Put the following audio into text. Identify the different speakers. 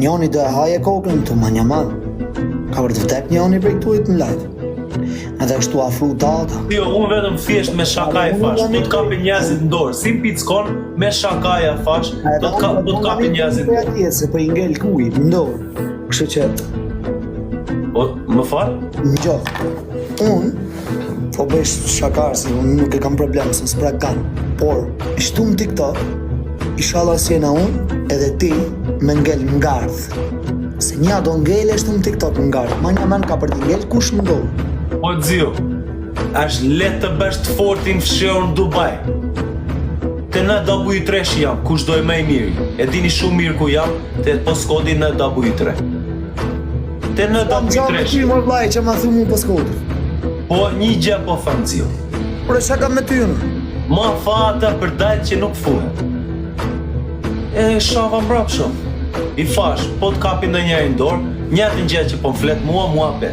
Speaker 1: Njoni do e haje kokën të manjaman. Ka për të vdek njoni prej këtuit në live. Edhe kështu afru data.
Speaker 2: Jo, unë vetëm thjesht me shaka e fash, do të kapi njerëzit në dorë, si pickon me shaka e fash, do të kapi njerëzit në dorë.
Speaker 1: Se po i ngel kuj në dorë. Kështu që
Speaker 2: O, më fal?
Speaker 1: ngjo. Unë po bëj shakar se unë nuk e kam problem se s'prak kanë. Por shtum TikTok, inshallah si jena unë edhe ti me ngel ngardh. Se nja do ngel e shtum TikTok ngardh. Manjaman ka për t'i ngel kush më dorë.
Speaker 2: Po dzio, është letë të bësh të fortin fshirë në Dubai. Te në W3 jam, kush doj me i miri. E dini shumë mirë ku jam, te poskodi në W3. Te në W3
Speaker 1: Ty më vlaj që ma thu mu për skodër.
Speaker 2: po një gjë po thëmë dzio.
Speaker 1: Por e shaka me ty në.
Speaker 2: Ma fata për dajtë që nuk fuhe. E shava mbrap shumë. I fash, po të kapi në njëri në dorë, njëtë një gjë që po më flet mua pe.